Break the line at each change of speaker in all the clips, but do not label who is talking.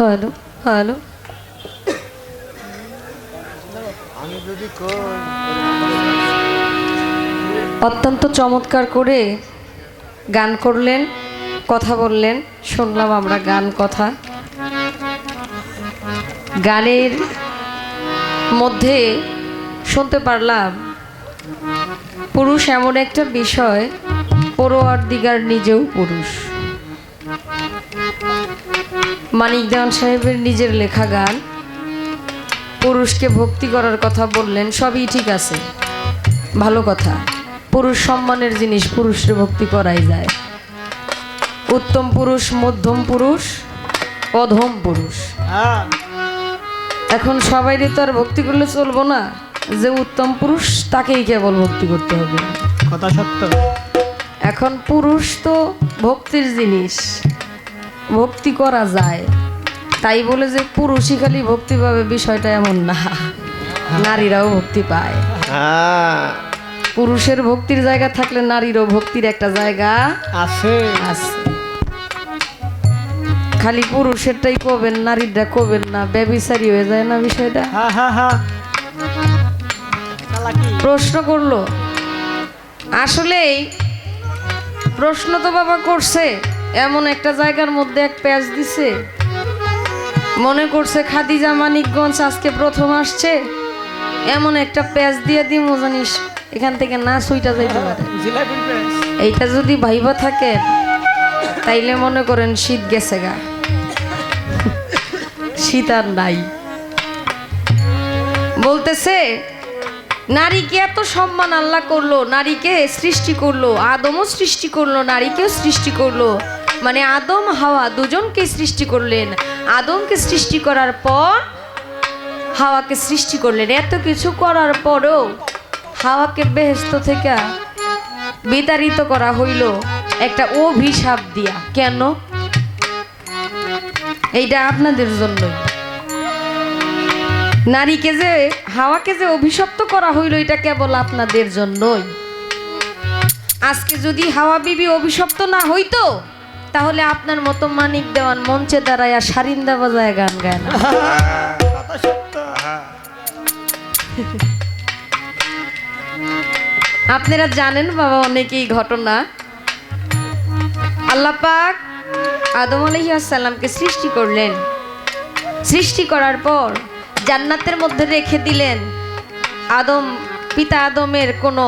Hello hello অত্যন্ত চমৎকার করে গান করলেন, কথা বললেন, শুনলাম আমরা গান কথা। গানের মধ্যে শুনতে পারলাম পুরুষ এমন একটা বিষয়, পরোয়ার দিগার নিজেও পুরুষ। মানিক দেওয়ান সাহেবের নিজের লেখা গান, পুরুষকে ভক্তি করার কথা বললেন, সবই ঠিক আছে, ভালো কথা। পুরুষ সম্মানের জিনিস, পুরুষের ভক্তি করাই যায়। উত্তম পুরুষ, মধ্যম পুরুষ, অধম পুরুষ। এখন সবাইরই তো আর ভক্তি করলে চলবো না, যে উত্তম পুরুষ তাকেই কেবল ভক্তি করতে হবে,
কথা সত্য।
এখন পুরুষ তো ভক্তির জিনিস, ভক্তি করা যায়, তাই বলে যে পুরুষই খালি ভক্তি পাবে বিষয়টা এমন না, নারীরাও ভক্তি পায়। পুরুষের ভক্তির জায়গা থাকলে নারীরও ভক্তির একটা জায়গা
আছে
আছে। খালি পুরুষেরটাই কবেন, নারীরা কবেন না, ব্যভিচারী হয়ে যায় না বিষয়টা। প্রশ্ন করলো, আসলেই প্রশ্ন তো বাবা করছে, এমন একটা জায়গার মধ্যে এক প্যাচ দিছে, মনে করছে খাদিজা মানিকগঞ্জ আজকে প্রথম আসছে, এমন একটা প্যাচ দিয়ে দিমো জানিস এখান থেকে না সুইটা যাইতে পারে। এইটা যদি ভাইবা থাকে তাইলে মনে করেন শীত গেছে গা, শীত আর নাই। বলতেছে নারীকে এত সম্মান আল্লাহ করলো, নারীকে সৃষ্টি করলো, আদমও সৃষ্টি করলো, নারীকেও সৃষ্টি করলো, মানে আদম হাওয়া দুজনকে সৃষ্টি করলেন। আদমকে সৃষ্টি করার পর হাওয়াকে সৃষ্টি করলেন। এত কিছু করার পরও হাওয়াকে বেহেশত থেকে বিতাড়িত করা হইল একটা অভিশাপ দিয়া। কেন? এইটা আপনাদের জন্যই। নারীকে যে, হাওয়াকে যে অভিশপ্ত করা হইল, এটা কেবল আপনাদের জন্যই। আজকে যদি হাওয়া বিবি অভিশপ্ত না হইতো, তাহলে আপনার মতো মানিক দেওয়ান মঞ্চে দাঁড়ায় সারিন্দা বাজায় গান গায় না। আপনারা জানেন বাবা অনেকেই ঘটনা, আল্লাহ পাক আদম আলাইহিস সালামকে সৃষ্টি করলেন। সৃষ্টি করার পর জান্নাতের মধ্যে রেখে দিলেন। আদম, পিতা আদমের কোনো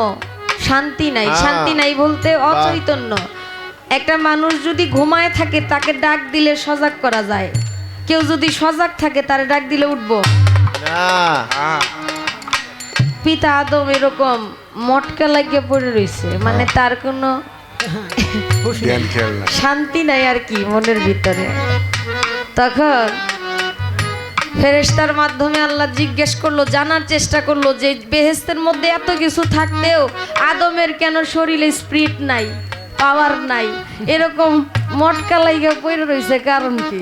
শান্তি নাই। শান্তি নাই বলতে অচৈতন্য। একটা মানুষ যদি ঘুমায় থাকে তাকে ডাক দিলে সজাগ করা যায়, কেউ যদি সজাগ থাকে তারে ডাক দিলে উঠবো না। পিতা আদম এরকম মটকা লাগিয়ে পড়ে রয়েছে, মানে তার কোনো শান্তি নাই আর কি মনের ভিতরে। তখন ফেরেশতার মাধ্যমে আল্লাহ জিজ্ঞেস করলো, জানার চেষ্টা করলো যে বেহেশতের মধ্যে এত কিছু থাকতেও আদমের কেন শরীরে স্পিরিট নাই, পাওয়ার নাই, এরকম মটকা লাগিয়ে পড়ে রয়েছে, কারণ কি?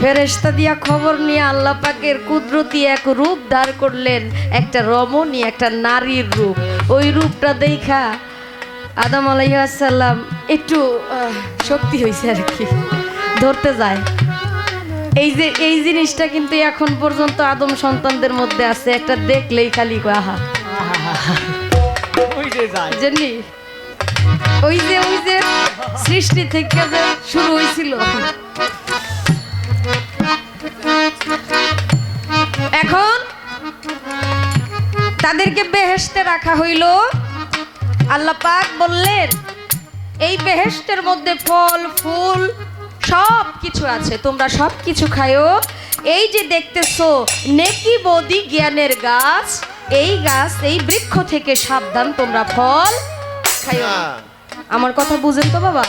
ফেরেশতা দিয়া খবর নিয়ে আল্লাহ পাকের কুদরতি এক রূপ ধার করলেন, একটা রমণী, একটা নারীর রূপ। ওই রূপটা দেখা আদম আলাইহিস সালাম একটু শক্তি হয়েছে আর কি, ধরতে যায়। এই যে এই জিনিসটা কিন্তু এখন পর্যন্ত আদম সন্তানদের মধ্যে আছে, একটা দেখলেই খালি আহা জানি। ওই যে সৃষ্টি থেকে যে শুরু হয়েছিল, এখন তাদেরকে বেহেশতে রাখা হইল। আল্লাহ পাক বললেন এই বেহেশতের মধ্যে ফল ফুল সব কিছু আছে, তোমরা সব কিছু খায়ো। এই যে দেখতেছো নেকি বদি জ্ঞানের গাছ, এই গাছ, এই বৃক্ষ থেকে সাবধান, তোমরা ফল খায়ো। আমার কথা বুঝেন তো বাবা?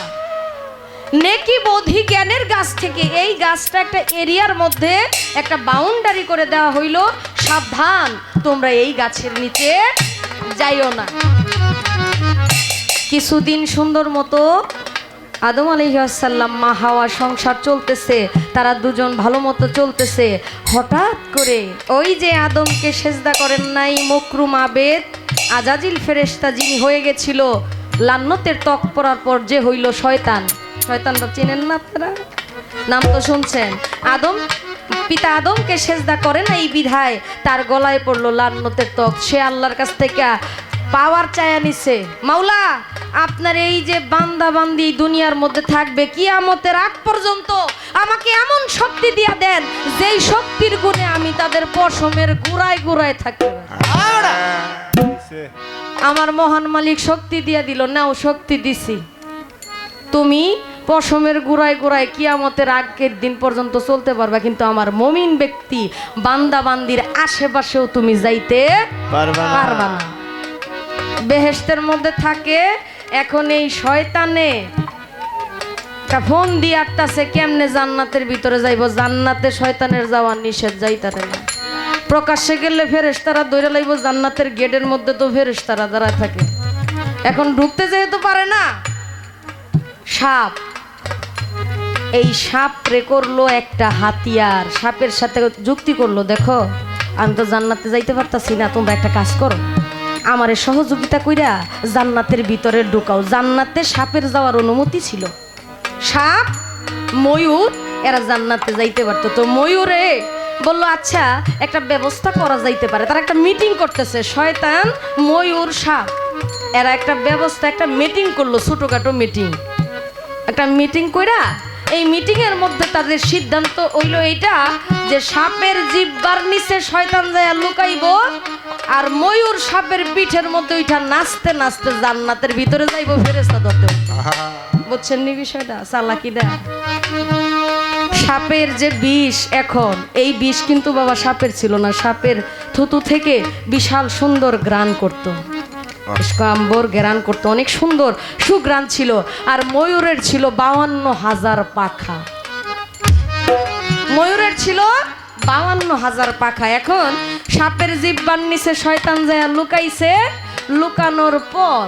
নেকি বোধি জ্ঞানের গাছ থেকে, এই গাছটা একটা এরিয়ার মধ্যে একটা বাউন্ডারি করে দেওয়া হইল, সাবধান তোমরা এই গাছের নিচে যাইও না। কিছুদিন সুন্দর মতো আদম আলাইহিস সালাম মা হাওয়া সংসার চলতেছে, তারা দুজন ভালো মতো চলতেছে। হঠাৎ করে ওই যে আদমকে সেজদা করেন নাই মকরুম আবেদ আজাজিল ফেরেশতা, যিনি হয়ে গেছিল লান্নতের ত্বক পরার পর যে হইল শয়তান। শয়তানটা চেনেন না আপনারা? নাম তো শুনছেন। আদম, পিতা আদমকে সেজদা করে না এই বিধায় তার গলায় পড়লো লান্নতের তক। সে আল্লাহর কাছ থেকে পাওয়ার চায়া নিছে, মাওলা আপনার এই যে বান্দা বান্দি দুনিয়ার মধ্যে থাকবে কিয়ামতের আগ পর্যন্ত আমাকে এমন শক্তি দিয়া দেন যেই শক্তির গুণে আমি তাদের পশমের গুড়ায় গুড়ায় থাকতে পারি। আমার মহান মালিক শক্তি দিয়া দিল, নাও শক্তি দিছি, তুমি পশমের গুড়ায় গুড়ায় কিয়ামতের আগের দিন পর্যন্ত চলতে পারবা, কিন্তু আমার মুমিন ব্যক্তি বান্দা বান্দির আশেপাশেও তুমি যাইতে পারবা না। বেহেশতের মধ্যে থাকে। এখন এই শয়তানে ফোন দিয়ে আটটাছে কেমনে জান্নাতের ভিতরে যাইব। জান্নাতে শয়তানের যাওয়া নিষেধ, যাইতারে না। প্রকাশ্যে গেলে ফেরেশতারা দৌড়ে লাইব, জান্নাতের গেটের মধ্যে তো ফেরেশতারা দাঁড়ায় থাকে। এখন ঢুকতে যেহেতু পারে না, সাপ, এই সাপ রে করলো একটা হাতিয়ার, সাপের সাথে যুক্তি করলো, দেখো আমি তো জান্নাতে যাইতে পারতাছি না, তোমরা একটা কাজ করো, আমারে সহযোগিতা কইরা জান্নাতের ভিতরে ঢুকাও। জান্নাতে সাপের যাওয়ার অনুমতি ছিল, সাপ ময়ূর এরা জান্নাতে যাইতে পারতো। তো ময়ূরে বলল আচ্ছা একটা ব্যবস্থা করা যাইতে পারে। তারা একটা মিটিং করতেছে, শয়তান ময়ূর সাপ এরা একটা ব্যবস্থা, একটা মিটিং করলো, ছোটখাটো মিটিং, একটা মিটিং কইরা এই মিটিং এর মধ্যে তাদের সিদ্ধান্ত হইলো এইটা যে সাপের জিহ্বার নিচে শয়তান যায় লুকাইব, আর ময়ূর সাপের পিঠের মধ্যে ওইটা নাচতে নাচতে জান্নাতের ভিতরে যাইব ফেরেশতা ধরতে। বুঝছেন নি বিষয়টা? চালাকিটা। সাপের যে বিষ, এখন এই বিষ কিন্তু বাবা সাপের ছিল না, সাপের থুতু থেকে বিশাল সুন্দর গ্রান করতো, আম্বর গ্রান করতো, অনেক সুন্দর সুগ্রান ছিল। আর ময়ূরের ছিল 52,000 পাখা, ময়ূরের ছিল 52,000 পাখা। এখন সাপের জিহ্বার নিচে শয়তান যায় লুকাইছে, লুকানোর পর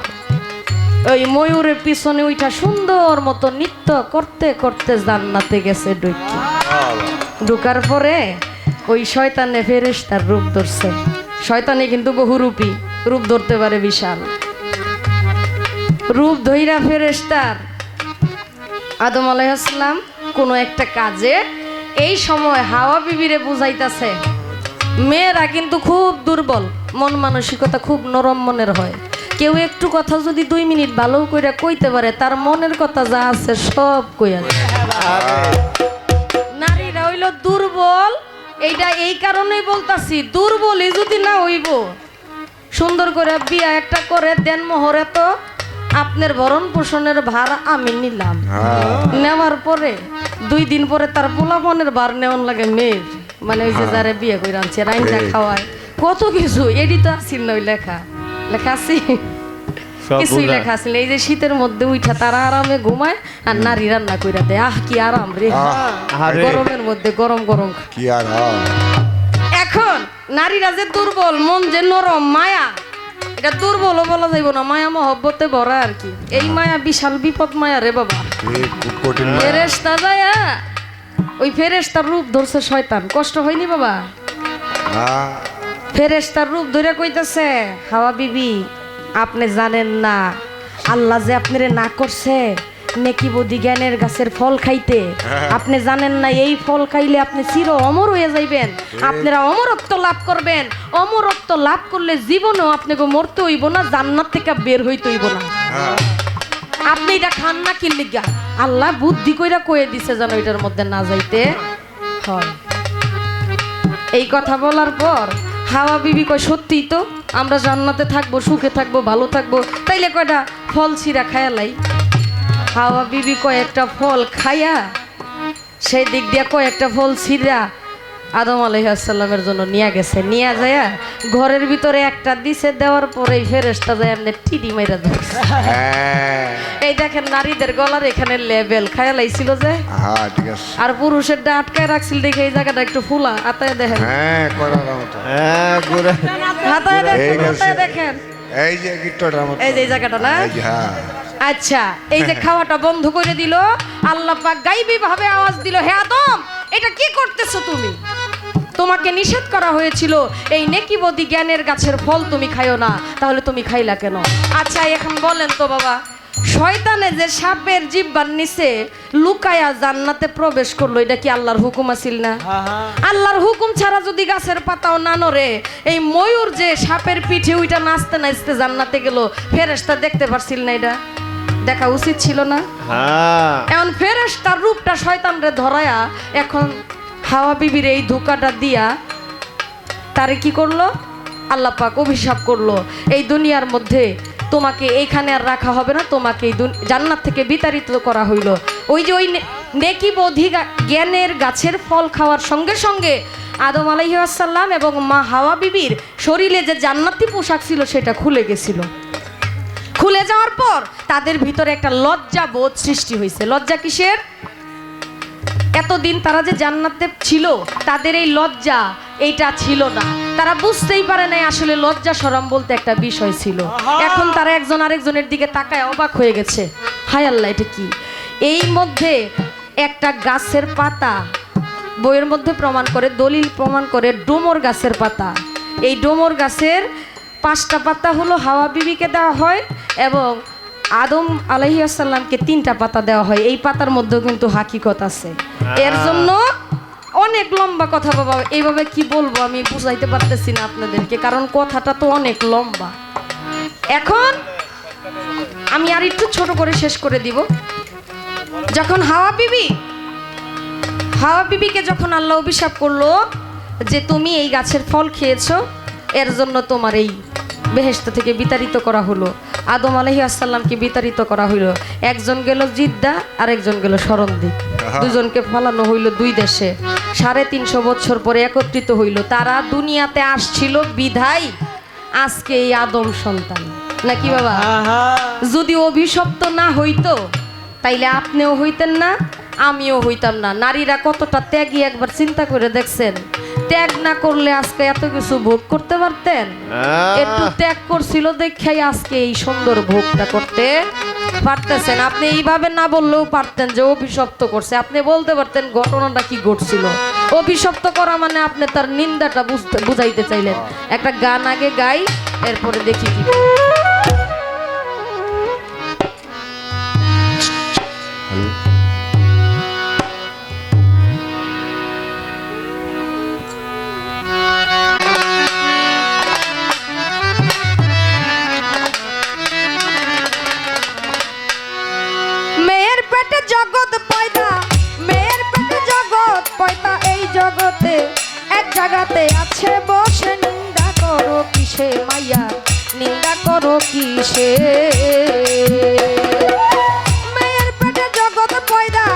ওই ময়ূরের পিছনে ওইটা সুন্দর মতো নৃত্য করতে করতে জান্নাতে গেছে। ঢুকার পরে ওই শয়তানে ফেরেশতার রূপ ধরছে। শয়তানে কিন্তু বহুরূপী, রূপ ধরতে পারে বিশাল রূপ ধইরা ফেরেশতার আদম আলাইহিস সালাম কোনো একটা কাজে এই সময় হাওয়া বিবিরে বুঝাইতাছে। মেয়েরা কিন্তু খুব দুর্বল, মন মানসিকতা খুব নরম মনের হয়। কেউ একটু কথা যদি 2 মিনিট ভালো করে কইতে পারে, তার মনের কথা যা আছে সব কইয়া যায়। নারীরা হইল দুর্বল, এইটা এই কারণেই বলতাছি, দুর্বলই যদি না হইব, সুন্দর করে বিয়া একটা করে দেন মোহরে, তো আপনার ভরণ পোষণের ভার আমি নিলাম, নেওয়ার পরে 2 দিন পরে তার পোলাপনের ভার নেওয়ান লাগে মেয়ের, মানে ওই যে যারা বিয়ে করে আনছে রাইন্দা খাওয়ায় কত কিছু, এডি তো আসিল না, ওই লেখা লেখা আছি কিছুই লেখা আছিল। এই যে শীতের মধ্যে উঠা তারা আরামে ঘুমায় আর নারী রান্না কইরা দেয়, আহ কি আরাম রে, গরমের মধ্যে গরম গরম কি আরাম। এখন নারীরা যে দুর্বল, মন যে নরম, মায়া, এটা দুর্বলও বলা যাইব না, মায়া মহব্বতে ভরা আর কি। এই মায়া বিশাল বিপদ মায়া রে বাবা। ফেরেশতা যায়, ওই ফেরেশতার রূপ ধরছে শয়তান, কষ্ট হয়নি বাবা? ফেরেশতার রূপ ধরে কইতাছে, হাওয়া বিবি আপনি জানেন না আল্লাহ যে আপনারে না করছে নেকি বদি জ্ঞানের গাছের ফল খাইতে, আপনি জানেন না এই ফল খাইলে আপনি চির অমর হয়ে যাইবেন, আপনারা অমরত্ব লাভ করবেন। অমরত্ব লাভ করলে জীবনেও আপনাকে মরতে হইব না, জান্নাত থেকে বের হইতে হইব না। আপনি এটা খান না কি লিগা? আল্লাহ বুদ্ধি কইরা কয়ে দিছে যেন এটার মধ্যে না যাইতে হয়। এই কথা বলার পর হাওয়া বিবি কয় সত্যিই তো, আমরা জান্নাতে থাকবো, সুখে থাকবো, ভালো থাকবো, তাইলে কয়টা ফল ছিঁড়া খায়ালাই। হাওয়া বিবি কয়েকটা ফল খাইয়া সেই দিক দিয়া কয়েকটা ফল ছিঁড়া আদম আলাইহিস সালামের জন্য নিয়ে গেছে। নিয়ে যায় ঘরের ভিতরে একটা দিছে, দেওয়ার পরেই ফেরেশতা যায় এমনি টিডি মাইরা ধরছে। এই দেখেন নারীদের গলার এখানে লেবেল খায়া লাইছিল যে, আর পুরুষেরটা আটকায় রাখছিল দেখে এই জায়গাটা একটু ফুলা। আতায় দেখেন, হাতায় দেখেন, হাতায় দেখেন, এই যে গিট্টটার মতো, এই যে জায়গাটা না। আচ্ছা, এই যে খাওয়াটা বন্ধ করে দিল, আল্লাহ পাক গাইবী ভাবে আওয়াজ দিল, হে আদম এটা কি করতেছো তুমি? তোমাকে নিষেধ করা হয়েছিল এই নেকিবদি জ্ঞানের গাছের ফল তুমি খাইও না, তাহলে তুমি খাইলা কেন? আচ্ছা এখন বলেন তো বাবা, শয়তানে যে সাপের জিহ্বার নিচে লুকায়া জান্নাতে প্রবেশ করলো, এটা কি আল্লাহর হুকুম আছিল না? আল্লাহর হুকুম ছাড়া যদি গাছের পাতাও না নড়ে, এই ময়ূর যে সাপের পিঠে ওইটা নাচতে নাচতে জান্নাতে গেল, ফেরেশতা দেখতে পারছিল না? এটা দেখা উচিত ছিল না? এখন ফেরেশতার রূপটা শয়তানরে ধরায়া এখন হাওয়া বিবির এই ধোকাটা দিয়া তারে কি করলো? আল্লাহ পাক অভিশাপ করলো, এই দুনিয়ার মধ্যে তোমাকে এইখানে আর রাখা হবে না, তোমাকে এই জান্নাত থেকে বিতাড়িত করা হইল। ওই যে ওই নেকি বোধি জ্ঞানের গাছের ফল খাওয়ার সঙ্গে সঙ্গে আদম আলাইহিস সালাম এবং মা হাওয়া বিবির শরীরে যে জান্নাতি পোশাক ছিল সেটা খুলে গেছিল। খুলে যাওয়ার পর তাদের ভিতরে একটা লজ্জা বোধ সৃষ্টি হয়েছে। লজ্জা কিসের? এতদিন তারা যে জান্নাতে ছিল তাদের এই লজ্জা এইটা ছিল না, তারা বুঝতেই পারে নাই আসলে লজ্জা শরম বলতে একটা বিষয় ছিল। এখন তারা একজন আরেকজনের দিকে তাকায় অবাক হয়ে গেছে, হায় আল্লাহ এটা কি? এই মধ্যে একটা গাছের পাতা বইয়ের মধ্যে প্রমাণ করে, দলিল প্রমাণ করে ডোমর গাছের পাতা। এই ডোমর গাছের 5টা পাতা হলো হাওয়া বিবিকে দেওয়া হয় এবং আদম আলাইহিস সালামকে 3টা পাতা দেওয়া হয়। এই পাতার মধ্যেও কিন্তু হাকিকত আছে। এর জন্য অনেক লম্বা কথা বাবা, এইভাবে কি বলবো আমি বুঝাইতে পারতেছি না আপনাদেরকে, কারণ কথাটা তো অনেক লম্বা। এখন আমি আর একটু ছোট করে শেষ করে দিব। যখন হাওয়া বিবিকে যখন আল্লাহ অভিশাপ করলো যে তুমি এই গাছের ফল খেয়েছো, এর জন্য তোমার এই বেহেশত থেকে বিতাড়িত করা হলো। আদম আলাইহিস সালামকে বিতাড়িত করা হইলো, একজন গেল জিদ্দা আর একজন গেল শরণদ্বীপ, দুজনকে ফলানো হইল 2 দেশে। 350 বছর পরে একত্রিত হইল। তারা দুনিয়াতে আসছিল বিধায় আজকে এই আদম সন্তান, নাকি বাবা? যদি অভিশপ্ত না হইতো তাইলে আপনিও হইতেন না, আমিও হইতাম না। নারীরা কতটা ত্যাগী একবার চিন্তা করে দেখছেন? ত্যাগ না করলে আজকে এত কিছু ভোগ করতে পারতেন? একটু ত্যাগ করছিল দেখাই আজকে এই সুন্দর ভোগটা করতে পারতেছেন। আপনি এইভাবে না বললেও পারতেন যে অভিশপ্ত করছে, আপনি বলতে পারতেন ঘটনাটা কি ঘটছিল। অভিশপ্ত করা মানে আপনি তার নিন্দাটা বুঝাইতে চাইলেন। একটা গান আগে গাই, এরপরে দেখি কি। জগৎ পয়দা, মেয়ের পেটে জগৎ পয়দা, এই জগতে এক জায়গাতে আছে বসে। নিন্দা করো কিসে মাইয়া, নিন্দা করো কিসে? মেয়ের পেটে জগৎ পয়দা,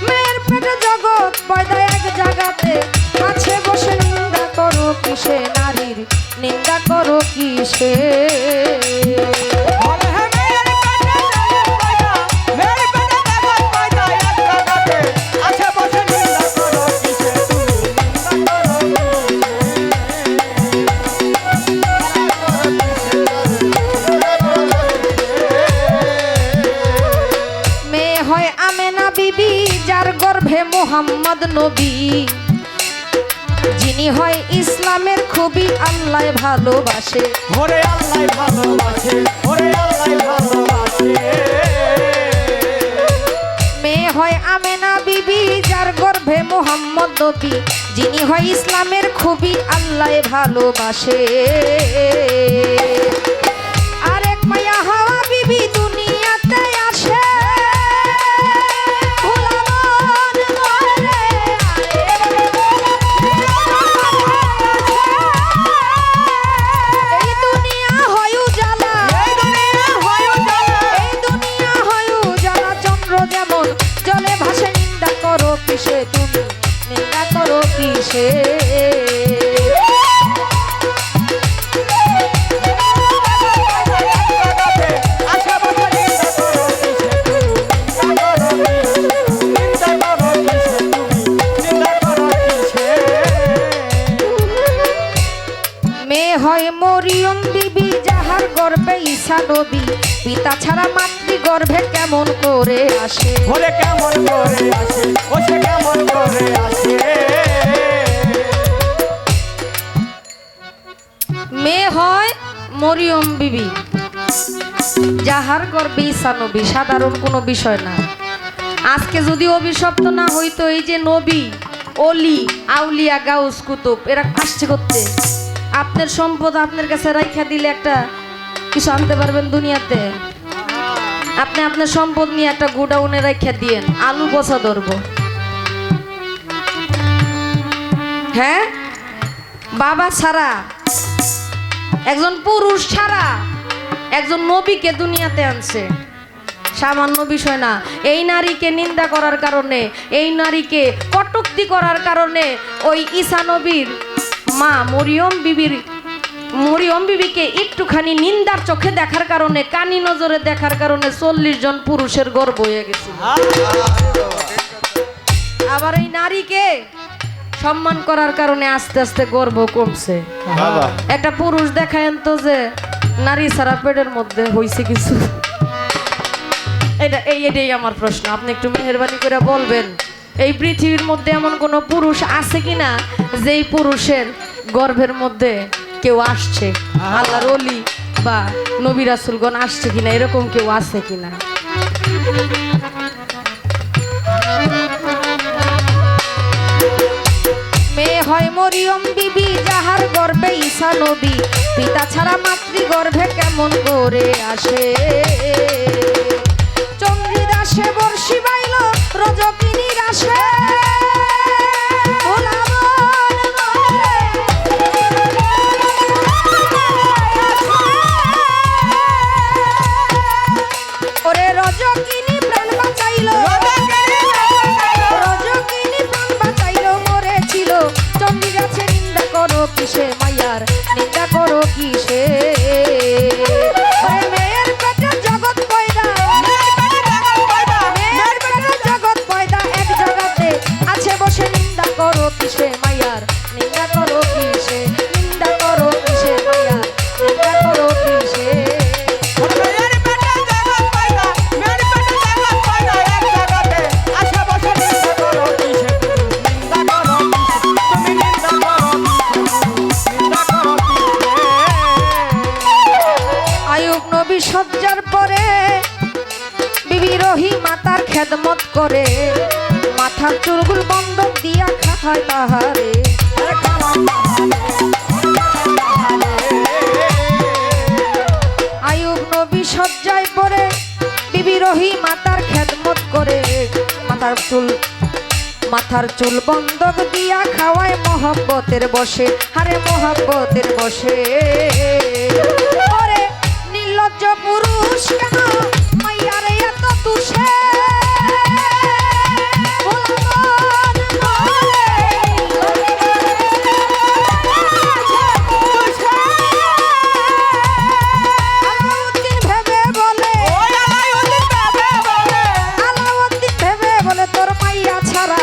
মেয়ের পেটে জগৎ পয়দা, এক জায়গাতে আছে বসে। নিন্দা করো কিসে নারীর, নিন্দা করো কিসে? মোহাম্মদ নবী, যিনি হয় ইসলামের খুবই আল্লাহ ভালোবাসে। ওরে আল্লাহ ভালোবাসে, ওরে আল্লাহ ভালোবাসে। মেয়ে হয় আমেনা বিবি, যার গর্ভে মোহাম্মদ নবী, যিনি হয় ইসলামের খুবই আল্লাহ ভালোবাসে। আরেক মায়া হাওয়া বিবি দুনিয়াতে আসে, তুমি নিন্দা করো কিসে? মেয়ে হয় মরিয়ম বিবি, যাহার গর্ভে ঈসা নবী, পিতা ছাড়া মাতৃ গর্ভে কেমন করে আসে? ওরে কেমন করে আসে, ও সে কেমন করে আসে? মেয়ে হয় মরিয়ম বিবি, যাহার গর্বে ঈসা নবী সাধারণ কোনো বিষয় না। আজকে যদি অভিশপ্ত না হইতো, এই যে নবী, অলি, আউলিয়া, গাউস, কুতুব এরা আসছে করতে, আপনার সম্পদ আপনার কাছে রাইখা দিলে একটা কিছু আনতে পারবেন দুনিয়াতে? আপনি আপনার সম্পদ নিয়ে একটা গোডাউনে রাইখা দিয়েন, আলু পচা ধরবো। হ্যাঁ, বাবা ছাড়া, একজন পুরুষ ছাড়া একজন নবীকে দুনিয়াতে আনছে, সামান্য বিষয় না। এই নারীকে নিন্দা করার কারণে, এই নারীকে কটূক্তি করার কারণে ওই ঈসা নবীর মা মরিয়ম বিবিকে একটুখানি নিন্দার চোখে দেখার কারণে, কানি নজরে দেখার কারণে 40 জন পুরুষের গর্ভ হয়ে গেছে। আবার এই নারীকে সম্মান করার কারণে আস্তে আস্তে গর্ভ কমছে। একটা পুরুষ দেখায়েন তো যে নারী ছাড়া পেটের মধ্যে হয়েছে কিছু। এটাই আমার প্রশ্ন, আপনি একটু মেহেরবানি করে বলবেন এই পৃথিবীর মধ্যে এমন কোনো পুরুষ আছে কিনা যেই পুরুষের গর্ভের মধ্যে কেউ আসছে, আল্লাহর ওলি বা নবী রাসূলগণ আসছে কিনা, এরকম কেউ আছে কিনা? মেয়ে হয় মরিয়ম বিবি, যাহার গর্ভে ঈসা নবী, পিতা ছাড়া মাতৃ গর্ভে কেমন করে আসে? চন্দ্রিদাসে বর্ষি বাইল রজকিনীর আসে, ওরে রজকিনী প্রাণ বাঁচাইল, রজকিনী প্রাণ বাঁচাইল, মরেছিল চন্দ্রিদাসে। নিন্দা করো কিসে মাইয়ার, নিন্দা করো কিসে? মেয়ের পেটে জগৎ পয়দা, মেয়ের পেটে জগৎ পয়দা, এক জায়গাতে আছে বসে। নিন্দা করো কিসে মাইয়ার, নিন্দা করো কিসে? নিন্দা করো কিসে মাইয়ার, নিন্দা করো কিসে? সজ্জার পরে বিবি রহিমা তার খেদমত করে, মাথার চুলগুল বন্ধক দিয়া খায় তাহারে। আয়ুব নবী সজ্জায় পরে বিবি রহিমা তার খেদমত করে, মাথার চুল বন্ধক দিয়া খাওয়ায় মহব্বতের বসে, হারে মহব্বতের বসে। নির্লজ্জ পুরুষ কেন মাইয়ারে এত তুষে? আলাউদ্দিন ভেবে বলে তোর মাইয়া ছাড়া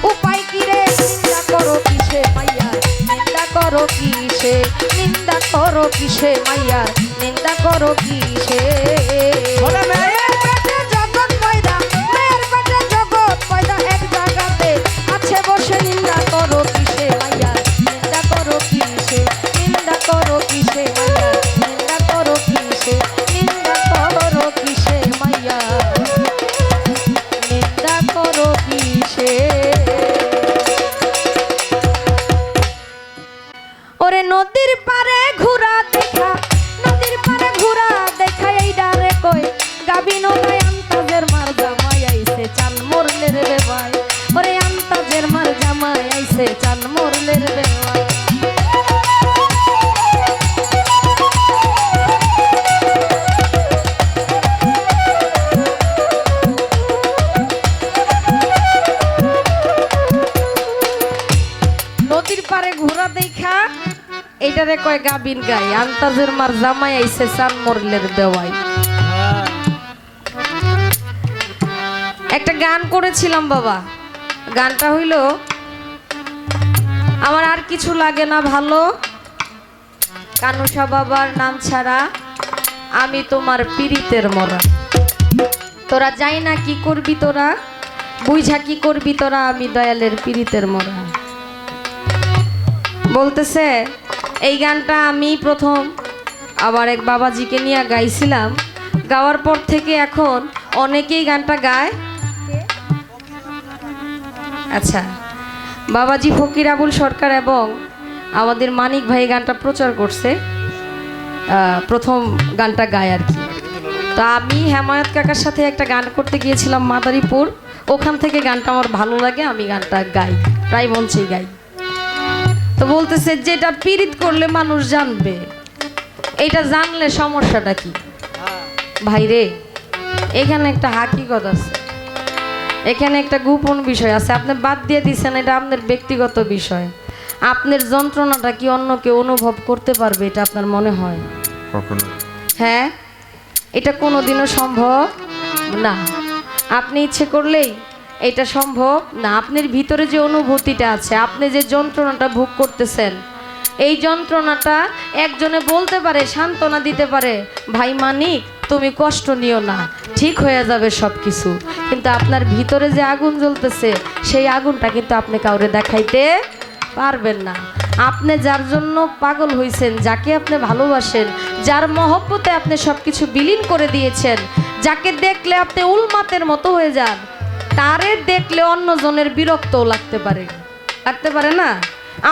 উপায় কি রে? নিন্দা করো কিসে মাইয়ার, নিন্দা করো কিসে? নিন্দা করো কিসে মাইয়ার, নিন্দা করো কিসে? মেয়ের পেটে জগৎ পয়দা, মেয়ের পেটে জগৎ পয়দা, এক জায়গাতে আছে বসে। নিন্দা করো কিসে মাইয়ার, নিন্দা করো কিসে? নিন্দা করো কিসে মাইয়ার, নিন্দা করো কিসে? নিন্দা করো কিসে মাইয়ার, নিন্দা করো কিসে? ওরে নদীর পারে ঘোরা দেখা, নদীর পারে ঘোরা দেখা, এই ডারে কই গাবিনো নাই আন্তাজের মার জামাই আইছে চান মরলের রে ভাই। ওরে আন্তাজের মার জামাই আইছে চান মরলের রে ভাই। নদীর পারে ঘোরা দেখা এইটারে কয় গাবিন গাই, আন্তাজের মার জামাই আইছে চান মরলের দেওয়াই। একটা গান করেছিলাম বাবা, গানটা হইল আমার আর কিছু লাগে না ভালো, কানুষা বাবার নাম ছাড়া আমি তোমার পীড়িতের মরা। তোরা যাই না কি করবি তোরা, বুঝা কি করবি তোরা, আমি দয়ালের পীড়িতের মরা। বলতেছে এই গানটা আমি প্রথম আবার এক বাবাজিকে নিয়ে গাইছিলাম, গাওয়ার পর থেকে এখন অনেকেই গানটা গায়। আচ্ছা, বাবাজি ফকির আবুল সরকার এবং আমাদের মানিক ভাই গানটা প্রচার করছে, প্রথম গানটা গায় আর কি। তো আমি হেমায়ত কাকার সাথে একটা গান করতে গিয়েছিলাম মাদারীপুর, ওখান থেকে গানটা আমার ভালো লাগে, আমি গানটা গাই, প্রায় মঞ্চেই গাই। তো বলতেছে যেটা পীড়িত করলে মানুষ জানবে, এইটা জানলে সমস্যাটা কি? ভাইরে, এখানে একটা হাকিকত আছে, এখানে একটা গোপন বিষয় আছে, আপনি বাদ দিয়ে দিচ্ছেন, এটা আপনার ব্যক্তিগত বিষয়। আপনার যন্ত্রণাটা কি অন্য কেউ অনুভব করতে পারবে, এটা আপনার মনে হয়? হ্যাঁ, এটা কোনোদিনও সম্ভব না। আপনি ইচ্ছে করলেই এটা সম্ভব না। আপনার ভিতরে যে অনুভূতিটা আছে, আপনি যে যন্ত্রণাটা ভোগ করতেছেন, এই যন্ত্রণাটা একজনে বলতে পারে, সান্ত্বনা দিতে পারে, ভাই মানিক তুমি কষ্ট নিও না, ঠিক হয়ে যাবে সব কিছু। কিন্তু আপনার ভিতরে যে আগুন জ্বলতেছে, সেই আগুনটা কিন্তু আপনি কাউরে দেখাইতে পারবেন না। আপনি যার জন্য পাগল হইছেন, যাকে আপনি ভালোবাসেন, যার মহব্বতে আপনি সব কিছু বিলীন করে দিয়েছেন, যাকে দেখলে আপনি উলমাতের মতো হয়ে যান, তারে দেখলে অন্যজনের বিরক্তও লাগতে পারে না?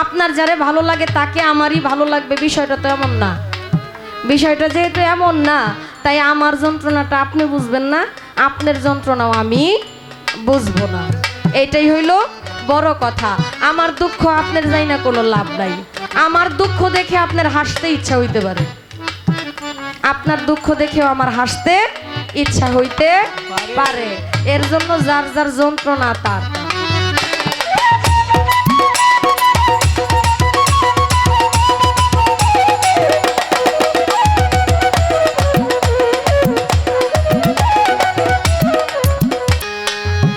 আপনার যারে ভালো লাগে তাকে আমারই ভালো লাগবে, বিষয়টা তো এমন না। বিষয়টা যেহেতু এমন না, তাই আমার যন্ত্রণাটা আপনি বুঝবেন না, আপনার যন্ত্রণাও আমি বুঝবো না। এটাই হইল বড় কথা। আমার দুঃখ আপনার যাই না কোনো লাভ নাই। আমার দুঃখ দেখে আপনার হাসতে ইচ্ছা হইতে পারে, আপনার দুঃখ দেখেও আমার হাসতে ইচ্ছা হইতে পারে। এর জন্য যার যার যন্ত্রণা তার।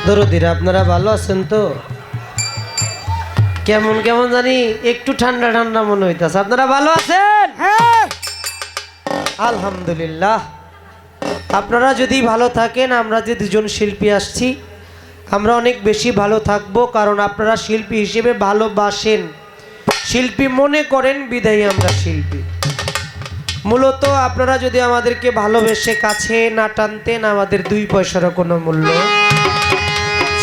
দরদিরা, আপনারা ভালো আছেন তো? কেমন কেমন জানি একটু ঠান্ডা ঠান্ডা মনে হইতাছে। আপনারা ভালো আছেন? হ্যাঁ, আলহামদুলিল্লাহ। আপনারা যদি ভালো থাকেন, আমরা যে দুজন শিল্পী আসছি, আমরা অনেক বেশি ভালো থাকবো, কারণ আপনারা শিল্পী হিসেবে ভালোবাসেন, শিল্পী মনে করেন, বিদায়ী আমরা শিল্পী। মূলত আপনারা যদি আমাদেরকে ভালোবেসে কাছে না টানতেন, আমাদের 2 পয়সারও কোনো মূল্য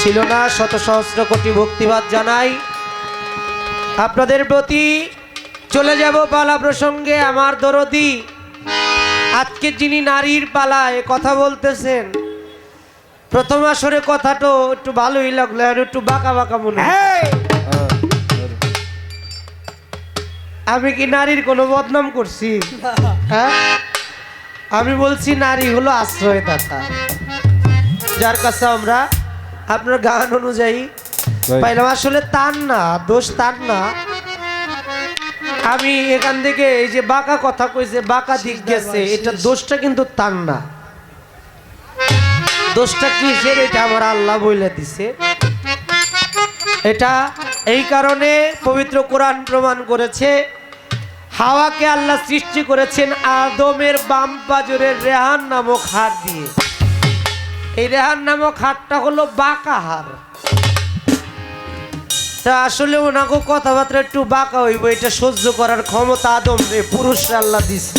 ছিল না। শত সহস্র কোটি ভক্তিবাদ জানাই আপনাদের প্রতি। চলে যাব পালা প্রসঙ্গে। আমার দরদি, আজকে যিনি নারীর পালায় কথা বলতেছেন, প্রথম আসরে কথাটা একটু ভালোই লাগলো, আর একটু বাঁকা বাঁকা মনে হয়। আমি কি নারীর কোনো বদনাম করছি? হ্যাঁ, আমি বলছি নারী হলো আশ্রয়দাতা, যার কাছে আমরা আপনার গান অনুযায়ী পাইলাম। আসলে তার না, দোষ তার না। আমি এখান থেকে এই যে বাঁকা কথা কইছে, বাঁকা দিক গেছে, এটা দোষটা কিন্তু তার না। দোষটা কিসের, এটা আমার আল্লাহ বলে দিছে। এটা এই কারণে পবিত্র কোরআন প্রমাণ করেছে, হাওয়াকে আল্লাহ সৃষ্টি করেছেন আদমের বাম পাজরের রেহান নামক হাড় দিয়ে। এই রেহান নামক হাড়টা হলো বাঁকা হাড়। তা আসলে ওনাকে কথাবার্তা একটু বাঁকা হইব, এটা সহ্য করার ক্ষমতা আদম রে, পুরুষরা আল্লাহ দিছে।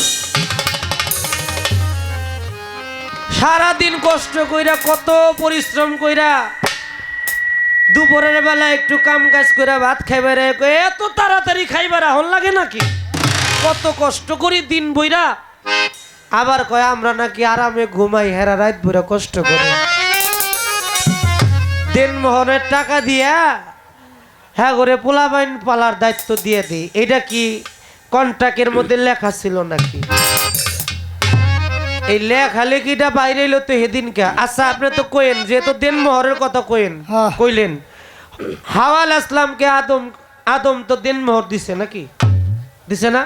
সারাদিন কষ্ট কইরা, কত পরিশ্রম কইরা, দুপুরের বেলা একটু কাম কাজ কইরা ভাত খাইবার, এত তাড়াতাড়ি খাইবার হন লাগে নাকি? কত কষ্ট করি দিন বইরা, আবার কয় আমরা নাকি আরামে ঘুমাই, হেরা রাত ভরে কষ্ট করে। দেনমোহনের টাকা দিয়া হ্যাঁ করে পোলাপাইন পালার দায়িত্ব দিয়ে দিই, এটা কি কন্ট্রাক্টের মধ্যে লেখা ছিল নাকি? এই লেখালেখিটা বাইরে এলো তো সেদিনকে। আচ্ছা, আপনি তো কইেন, যেহেতু দেনমোহরের কথা কইলেন, হাওয়া আলাইহিস সালামকে আদম তো দেনমোহর দিছে নাকি? দিছে না?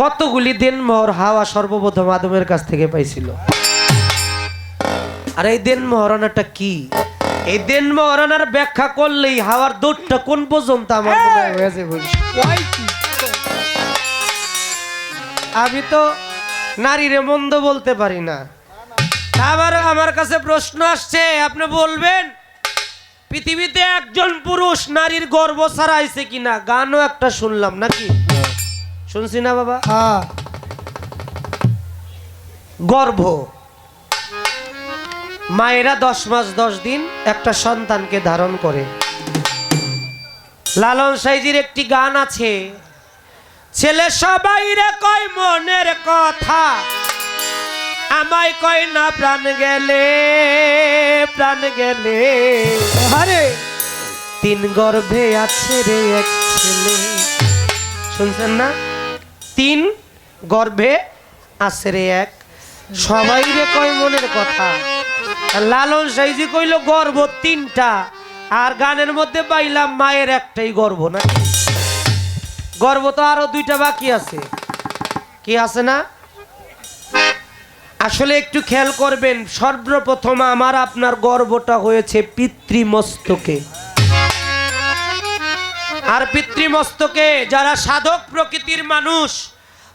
কতগুলি দেনমোহর হাওয়া সর্বপ্রথম আদমের কাছ থেকে পাইছিল। আর এই দেনমোহরানাটা কি? এই দেনমোহরানার ব্যাখ্যা করলেই হাওয়ার দৌড়টা কোন পর্যন্ত আমার মনে হয়ে যাবে। আমি তো নারীরে মন্দ বলতে পারি না। আবার আমার কাছে প্রশ্ন আসছে, আপনি বলবেন পৃথিবীতে একজন পুরুষ নারীর গর্ভ ছাড়াইছে কিনা? গানও একটা শুনলাম নাকি? শুনছি না বাবা? গর্ভ। মায়েরা 10 মাস 10 দিন একটা সন্তানকে ধারণ করে। লালন সাইজির একটি গান আছে, ছেলে সবাই রে কয় মনের কথা, আমায় কয় না প্রাণ গেলে প্রাণ গেলে। আরে 3 গর্ভে আছে রে এক ছেলে। শুনছেন না? 3 গর্ভে আছে রে এক, সবাই রে কয় মনের কথা। লালন সাইজি কইল গর্ভ 3টা, আর গানের মধ্যে পাইলাম মায়ের একটাই গর্ভ। না গর্ভ তো আরো 2টা বাকি আছে। কি আছে না? আসলে একটু খেয়াল করবেন, সর্বপ্রথম আমার আপনার গর্ভটা হয়েছে পিতৃমস্তকে। আর পিতৃমস্তকে যারা সাধক প্রকৃতির মানুষ,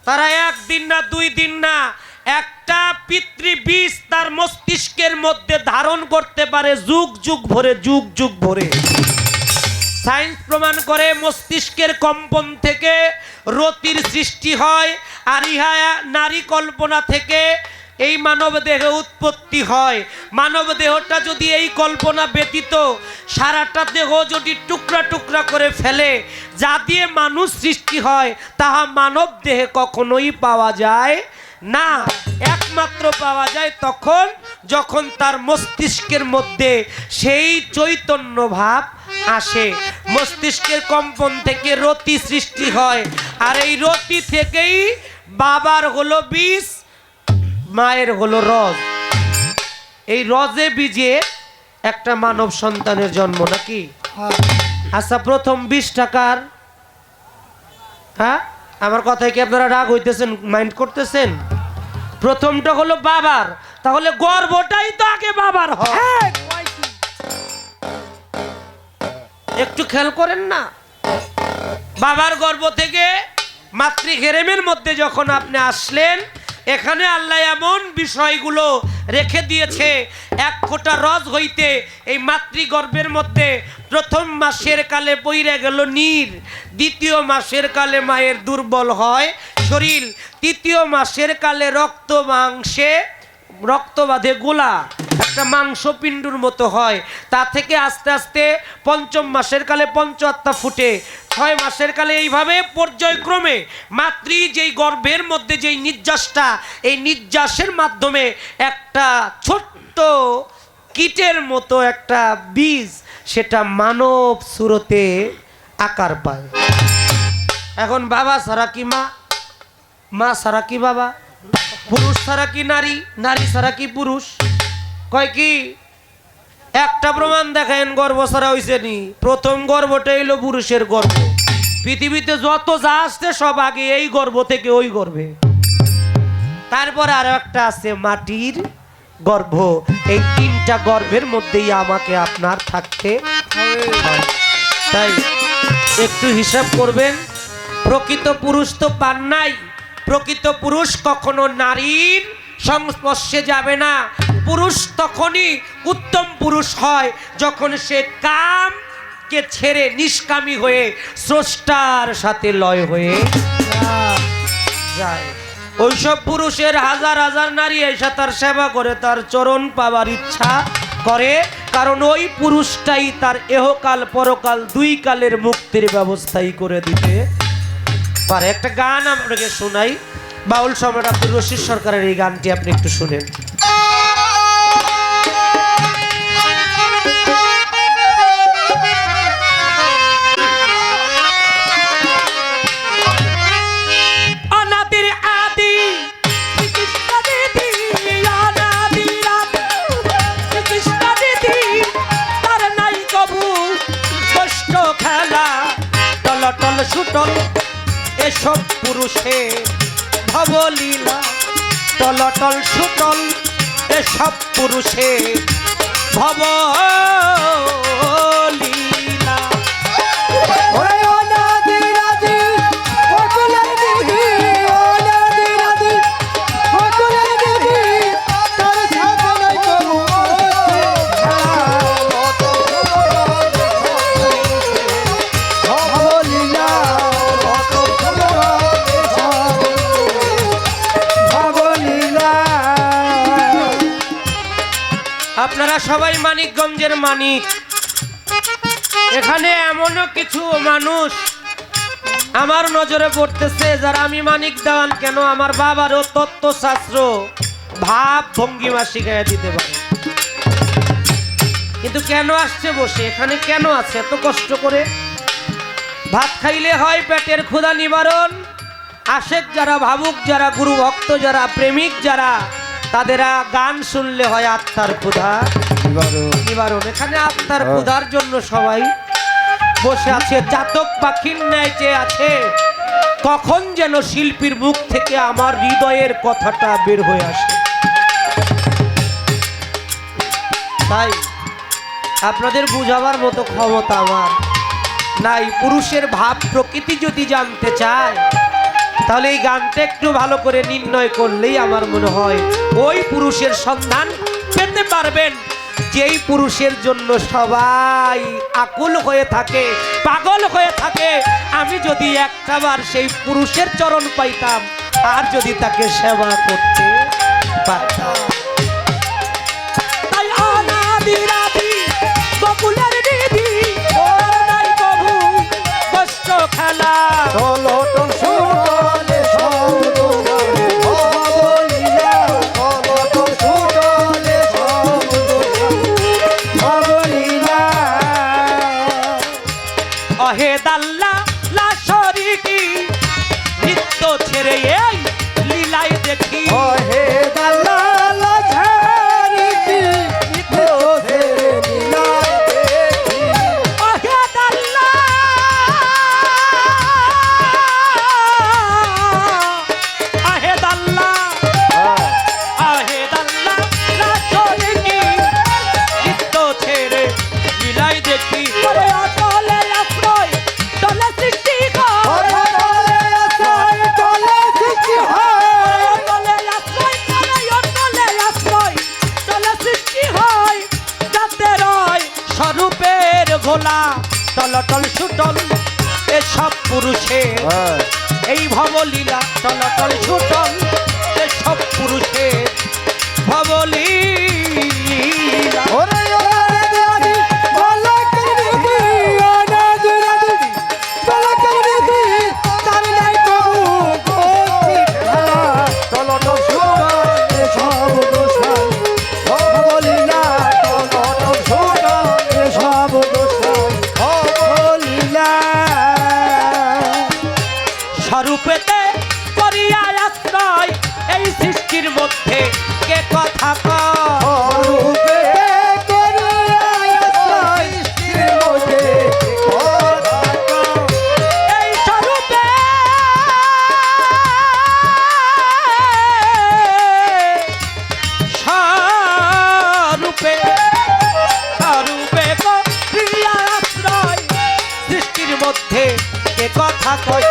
তারা 1 দিন না 2 দিন না, একটা পিতৃবীজ তার মস্তিষ্কের মধ্যে ধারণ করতে পারে যুগ যুগ ভরে, যুগ যুগ ভরে। সায়েন্স প্রমাণ করে মস্তিষ্কের কম্পন থেকে রতির সৃষ্টি হয়, আর ইহা নারী কল্পনা থেকে এই মানব দেহ উৎপত্তি হয়। মানব দেহটা যদি এই কল্পনা ব্যতীত সারাটা দেহ যদি টুকরা টুকরা করে ফেলে, যা দিয়ে মানুষ সৃষ্টি হয়, তাহা মানব দেহে কখনোই পাওয়া যায় না। একমাত্র পাওয়া যায় তখন যখন তার মস্তিষ্কের মধ্যে সেই চৈতন্য ভাব আসে। মস্তিষ্কের কম্পন থেকে রতি সৃষ্টি হয়, আর এই রতি থেকেই বাবার হলো বীজ, মায়ের হলো রজ। এই রজে বীজে একটা মানব সন্তানের জন্ম। নাকি? আচ্ছা, প্রথম 20 টাকার, হ্যাঁ আমার কথায় কি আপনারা রাগ হইতেছেন, মাইন্ড করতেছেন? প্রথমটা হলো বাবার, তাহলে গর্ভটাই তো আগে বাবার হয়। একটু খেয়াল করেন না? বাবার গর্ভ থেকে মাতৃঘেরেমের মধ্যে যখন আপনি আসলেন, এখানে আল্লাহ এমন বিষয়গুলো রেখে দিয়েছে। 1 ফোঁটা রস হইতে এই মাতৃগর্ভের মধ্যে প্রথম মাসের কালে পইরা গেল নীর, 2য় মাসের কালে মায়ের দুর্বল হয় শরীর, 3য় মাসের কালে রক্ত মাংসে রক্ত বাঁধে গোলা, একটা মাংসপিণ্ডুর মতো হয়। তা থেকে আস্তে আস্তে 5ম মাসের কালে পঞ্চআত্মা ফুটে, 6 মাসের কালে এইভাবে পর্যায়ক্রমে মাতৃ যেই গর্ভের মধ্যে যেই নির্যাসটা, এই নির্যাসের মাধ্যমে একটা ছোট্ট কীটের মতো একটা বীজ, সেটা মানব সুরতে আকার পায়। এখন বাবা ছাড়া কি মা, মা ছাড়া কি বাবা, পুরুষ ছাড়া কি নারী, নারী ছাড়া কি পুরুষ? কয় কি একটা প্রমাণ দেখায়েন গর্ভ ছাড়া হইছে নি? প্রথম গর্ভটা এলো পুরুষের গর্ভ। পৃথিবীতে যত যা আসছে সব আগে এই গর্ভ থেকে ওই গর্ভে। তারপরে আরো একটা আছে মাটির গর্ভ। এই 3টা গর্ভের মধ্যেই আমাকে আপনার থাকতে হয়। তাই একটু হিসাব করবেন, প্রকৃত পুরুষ তো পান নাই। প্রকৃত পুরুষ কখনো নারীর সংস্পর্শে যাবে না। পুরুষ তখনই উত্তম পুরুষ হয় যখন সে কামকে ছেড়ে নিষ্কামী হয়ে স্রষ্টার সাথে লয় হয়ে যায়। ওইসব পুরুষের হাজার হাজার নারী এসে তার সেবা করে, তার চরণ পাওয়ার ইচ্ছা করে, কারণ ওই পুরুষটাই তার এহকাল পরকাল 2 কালের মুক্তির ব্যবস্থাই করে দিতে পারে। একটা গান আপনাকে শোনাই, বাউল সম্রাট আব্দুর রশিদ সরকারের এই গানটি আপনি একটু শুনেন। অনাদির আদি কৃষ্ণ দিদি, অনাদির আদি কৃষ্ণ দিদি, তার নাই কবু কষ্ট খেলা, টলটল সুটল এসব পুরুষে ভবলীলা, টলটল সুটল এসব পুরুষে ভবলীলা। সবাই মানিকগঞ্জের মানিক। এখানে এমনও কিছু মানুষ আমার নজরে পড়তেছে যারা আমি মানিক দেওয়ান কেন আমার বাবারও তত্ত্বশাস্ত্র ভাব ভঙ্গিমা শিখাইয়া দিতে পারে, কিন্তু কেন আসছে বসে এখানে, কেন আছে এত কষ্ট করে? ভাত খাইলে হয় পেটের ক্ষুধা নিবারণ, আশেক যারা, ভাবুক যারা, গুরু ভক্ত যারা, প্রেমিক যারা, তাদেরা গান শুনলে হয় আত্মার ক্ষুধা নিবারণ। এখানে আত্মার ক্ষুধার জন্য সবাই বসে আছে, চাতক পাখির ন্যায় চেয়ে আছে কখন যেন শিল্পীর মুখ থেকে আমার হৃদয়ের কথাটা বের হয়ে আসে। তাই আপনাদের বুঝাবার মতো ক্ষমতা আমার নাই। পুরুষের ভাব প্রকৃতি যদি জানতে চায় তাহলে এই গানটা একটু ভালো করে নির্ণয় করলেই আমার মনে হয় ওই পুরুষের সন্ধান পেতে পারবেন যেই পুরুষের জন্য সবাই আকুল হয়ে থাকে, পাগল হয়ে থাকে। আমি যদি একটাবার সেই পুরুষের চরণ পাইতাম আর যদি তাকে সেবা করতে পারতাম। তাই অনাদি রাধি বকুলের দিদি ওর নাই কবু কষ্ট খেলা অহে দাল্লা লাশরি কি নিত্য ছেড়ে এই লীলাই দেখি,
অহে দাল্লা লাশরি কি নিত্য ছেড়ে লীলাই দেখি,
অহে দাল্লা অহে দাল্লা অহে দাল্লা লাশরি কি নিত্য ছেড়ে লীলাই দেখি। স্বরূপের ভোলা টলটল সুটল এসব পুরুষের এই ভবলীলা, টলটল সুটল এসব পুরুষের ভবলীলা। স্বরূপেতে করিয়া আশ্রয় এই সৃষ্টির মধ্যে কে কথা এই স্বরূপে স্বরূপে স্বরূপে করিয়া আশ্রয় সৃষ্টির মধ্যে কে কথা কয়।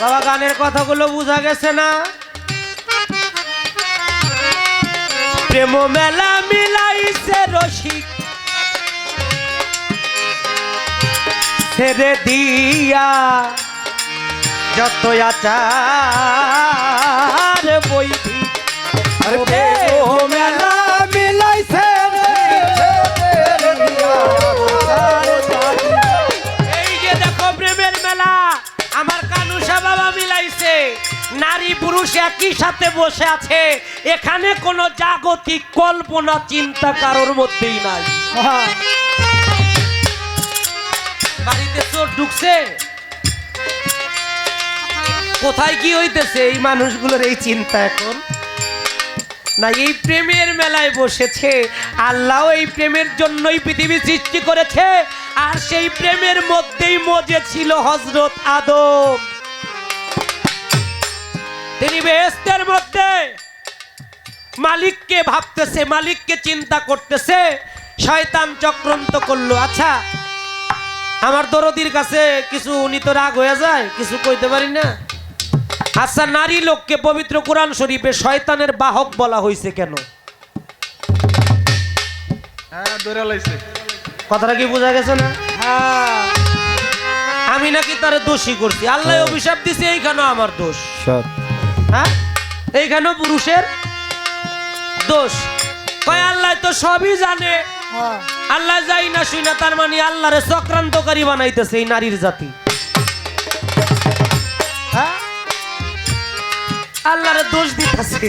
বাবা গানের কথাগুলো বোঝা গেছে না? প্রেম মেলা মিলাইছে রসিক ছেড়ে দিয়া যত আচার বইবি।
মেলা মিলাইছে
এই যে দেখো প্রেমের মেলা আমার কানুষা বাবা মিলাইছে, নারী পুরুষ একই সাথে বসে আছে, এখানে কোনো জাগতিক কল্পনা চিন্তা কারোর মধ্যেই নাই। বাড়িতে চোর ঢুকছে, কোথায় কি হইতেছে এই মানুষগুলোর এই চিন্তা এখন না। এই প্রেমের মেলায় বসেছে, আল্লাহ এই প্রেমের জন্যই পৃথিবী সৃষ্টি করেছে, আর সেই প্রেমের মধ্যেই মজে ছিল হযরত আদম। তিনি বেহেশতের মধ্যে মালিককে ভাবতেছে, মালিককে চিন্তা করতেছে, শয়তান চক্রান্ত করলো। আচ্ছা আমার দরদির কাছে কিছু উনি তো রাগ হয়ে যায়, কিছু কইতে পারি না। আচ্ছা, নারী লোককে পবিত্র কোরআন শরীফে শয়তানের বাহক বলা হয়েছে কেন?
হ্যাঁ ধরে লাইছে।
কথাটা কি বোঝা গেছে না? আমি নাকি তারে দোষী করছি, আল্লাহ অভিশাপ দিছে, এইখানেও আমার দোষ। হ্যাঁ, এইখানেও পুরুষের দোষ। কয় আল্লাহ তো সবই জানে, আল্লাহ যাই না শুই না, তার মানে আল্লাহরে চক্রান্তকারী বানাইতেছে এই নারীর জাতি। হ্যাঁ, আল্লাহরে দোষ দিতেছে।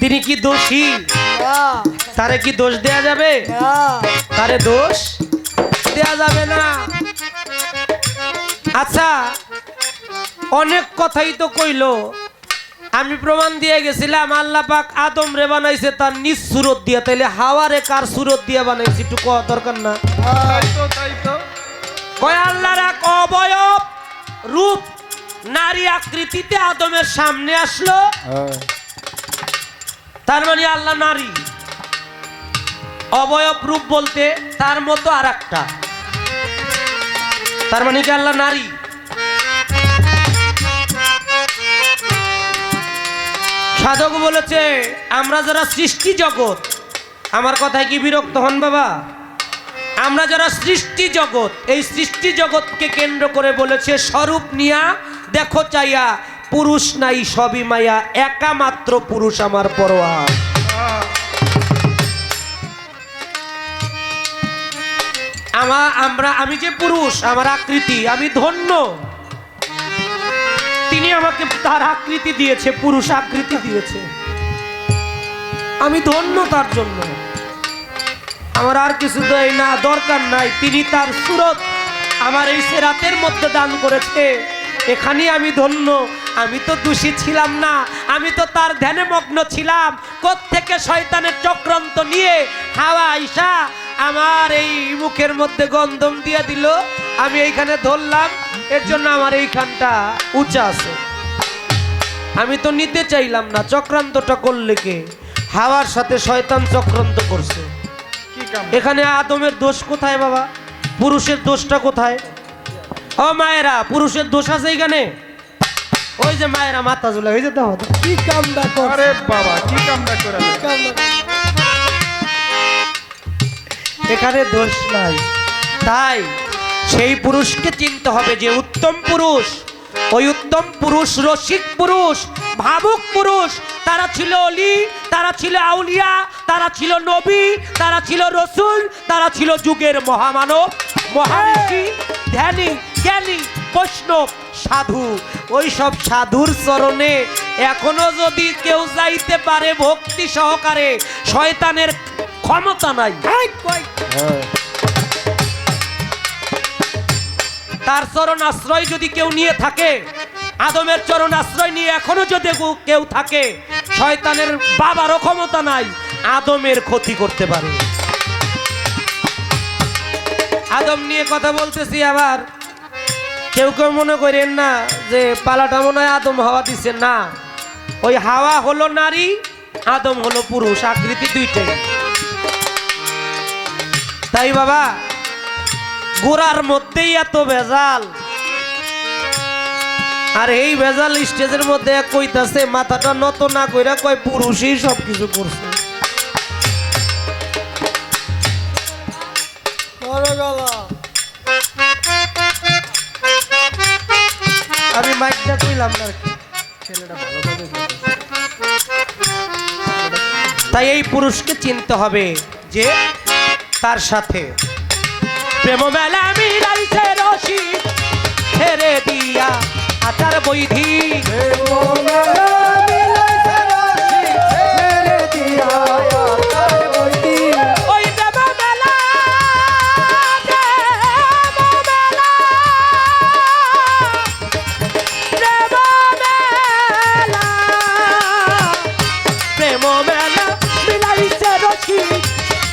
তিনি কি দোষী? তারে কি দোষ দেয়া যাবে? তারে দোষ দেয়া যাবে না। আচ্ছা, অনেক কথাই তো কইলো, আমি প্রমাণ দিয়ে গেছিলাম আল্লাহ পাক আদম রে বানাইছে তার নিজ সুরত দিয়া, তাইলে হাওয়ারে কার সুরত দিয়া বানাইছে একটু কওয়া দরকার না?
তাই তো
কয় আল্লাহর এক অবয়ব রূপ নারী আকৃতিতে আদমের সামনে আসলো, তার মানে আল্লাহ নারী। অবয়ব রূপ বলতে তার মতো আর একটা, তার মানে কি আল্লাহ নারী? সাধক বলেছে আমরা যারা সৃষ্টি জগৎ, আমার কথায় কি বিরক্ত হন বাবা? আমরা যারা সৃষ্টি জগৎ, এই সৃষ্টি জগৎকে কেন্দ্র করে বলেছে স্বরূপ নিয়া দেখো চাইয়া, পুরুষ নাই সবই মায়া, একা মাত্র পুরুষ আমার পরোয়া। আমি যে পুরুষ, আমার আকৃতি, আমি ধন্য। তিনি আমাকে তার আকৃতি দিয়েছে, পুরুষ আকৃতি দিয়েছে, আমি ধন্য তার জন্য। আমার আর কিছু দেয় না, দরকার নাই। তিনি তার সুরত আমার এই সেরাতের মধ্যে দান করেছে, এখানে আমি ধন্য। আমি তো দোষী ছিলাম না, আমি তো তার ধ্যানে মগ্ন ছিলাম। কোত্থেকে শয়তানের চক্রান্ত নিয়ে হাওয়া আইসা আমার এই মুখের মধ্যে গন্ধম দিয়ে দিল, আমি এইখানে ধরলাম, এর জন্য আমার এইখানটা উঁচা আছে। আমি তো নিতে চাইলাম না। চক্রান্তটা করলে কে? হাওয়ার সাথে শয়তান চক্রান্ত করছে। এখানে আদমের দোষ কোথায় বাবা? পুরুষের দোষটা কোথায়? ও মায়েরা, পুরুষের দোষ আছে এখানে? ওই যে মায়েরা মাথা ঝুলা হয়ে যেতে হবে, কি কামটা করে?
আরে বাবা, কি কামটা করে?
এখানে দোষ নাই। তাই সেই পুরুষকে চিনতে হবে যে উত্তম পুরুষ। ওই উত্তম পুরুষ রসিক পুরুষ, ভাবুক পুরুষ। তারা ছিল অলি, তারা ছিল আউলিয়া, তারা ছিল নবী, তারা ছিল রসুল, তারা ছিল যুগের মহামানব, মহারিষি, ধ্যানী, জ্ঞানী, বৈষ্ণব, সাধু। ওই সব সাধুর চরণে এখনো যদি কেউ যাইতে পারে ভক্তি সহকারে, শয়তানের ক্ষমতা নাই। তার চরণ আশ্রয় যদি কেউ নিয়ে থাকে, আদমের চরণ আশ্রয় নিয়ে এখনো যদি কেউ থাকে, শয়তানের বাবারও ক্ষমতা নাই আদমের ক্ষতি করতে পারে। আদম নিয়ে কথা বলতেছি, আবার কেউ কেউ মনে করেন না যে পালাটা মনে হয় আদম হাওয়া দিচ্ছে না। ওই হাওয়া হলো নারী, আদম হলো পুরুষ, আকৃতি দুইটাই। তাই বাবা, গোড়ার মধ্যেই এত ভেজাল, আর এই ভেজাল স্টেজের মধ্যে কইতাছে মাথাটা নত না কইরা কয় পুরুষই সবকিছু করছে। আমি মাইকটা কইলাম না আর কি, ছেলেটা ভালোভাবে তাই এই পুরুষকে চিনতে হবে যে তার সাথে প্রেম মেলা মিলাইছে রশি ছেড়ে দিয়া আচার বৈধি।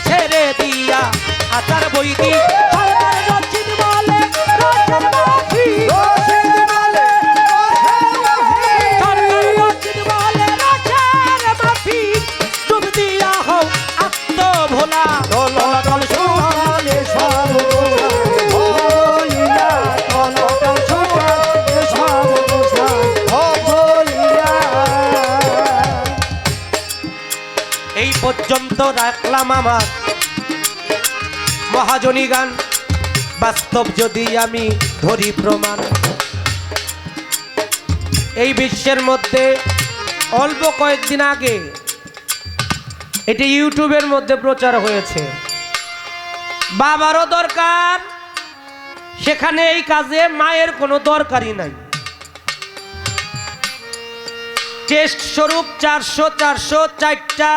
ছেড়ে দিয়া আচার বৈধি, ডুব দিয়া শব্দ রাখলাম আমার মহাজনী গান, বাস্তব যদি আমি ধরি প্রমাণ। এই বিশ্বের মধ্যে অল্প কয়েকদিন আগে এটি ইউটিউবের মধ্যে প্রচার হয়েছে, বাবারও দরকার, সেখানে এই কাজে মায়ের কোনো দরকারই নাই। টেস্ট স্বরূপ 400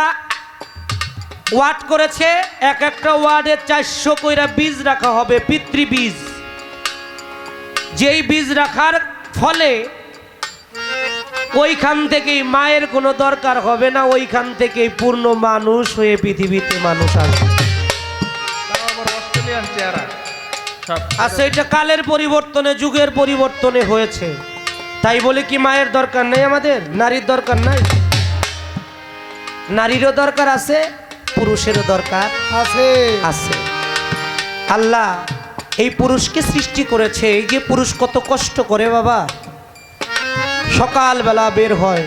ওয়ার্ড করেছে, এক একটা ওয়ার্ডে 400 কইরা বীজ রাখা হবে, পিতৃ বীজ। যেই বীজ রাখার ফলে ওইখান থেকেই মায়ের কোনো দরকার হবে না, ওইখান থেকেই পূর্ণ মানুষ হয়ে পৃথিবীতে মানুষ আসবে।
তাও আবার অস্ট্রেলিয়ান চেহারা সব।
আচ্ছা, এটা কালের পরিবর্তনে, যুগের পরিবর্তনে হয়েছে, তাই বলে কি মায়ের দরকার নেই? আমাদের নারীর দরকার নাই? নারীরও দরকার আছে, পুরুষেরও দরকার
আছে।
আছে। আল্লাহ এই পুরুষকে সৃষ্টি করেছে, এই যে পুরুষ কত কষ্ট করে বাবা, সকালবেলা বের হয়।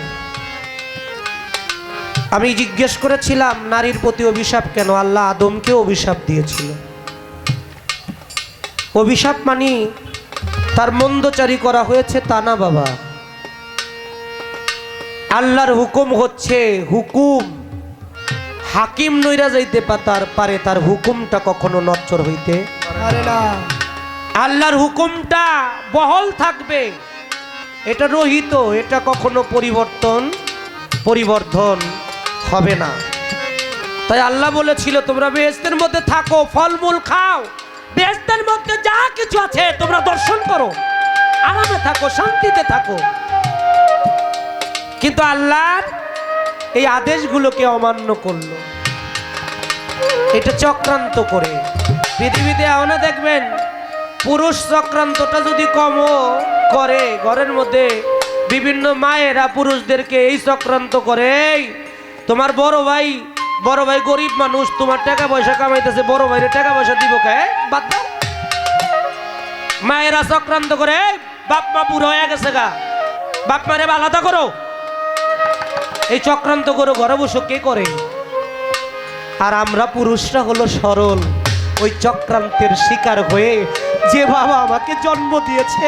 আমি জিজ্ঞেস করেছিলাম নারীর প্রতি অভিশাপ কেন? আল্লাহ আদমকে অভিশাপ দিয়েছিল। অভিশাপ মানি তার মন্দচারী করা হয়েছে তা না বাবা। আল্লাহর হুকুম হচ্ছে হুকুম, হাকিম নইরা যাইতে পারে, তার হুকুমটা কখনো নচ্চর হইতে পারে না। আল্লাহর হুকুমটা বহাল থাকবে, এটা রহিত, এটা কখনো পরিবর্তন হবে না। তাই আল্লাহ বলেছিল তোমরা বেহেশতের মধ্যে থাকো, ফলমূল খাও, বেহেশতের মধ্যে যা কিছু আছে তোমরা দর্শন করো, আরামে থাকো, শান্তিতে থাকো। কিন্তু আল্লাহর এই আদেশগুলোকে অমান্য করলো, এটা চক্রান্ত করে। পৃথিবীতে এখনো দেখবেন পুরুষ চক্রান্তটা যদি কমও করে, ঘরের মধ্যে বিভিন্ন মায়েরা পুরুষদেরকে এই চক্রান্ত করে, এই তোমার বড় ভাই গরিব মানুষ, তোমার টাকা পয়সা কামাইতেছে, বড় ভাইরে টাকা পয়সা দিব কে, বাদ দাও। মায়েরা চক্রান্ত করে, বাপ মা বুড়ো হয়ে গেছে গা, বাপ মারে আলাদা করো, এই চক্রান্ত করো, ঘরে বসে কে করে? আর আমরা পুরুষরা হলো সরল, ওই চক্রান্তের শিকার হয়ে, যে বাবা আমাকে জন্ম দিয়েছে,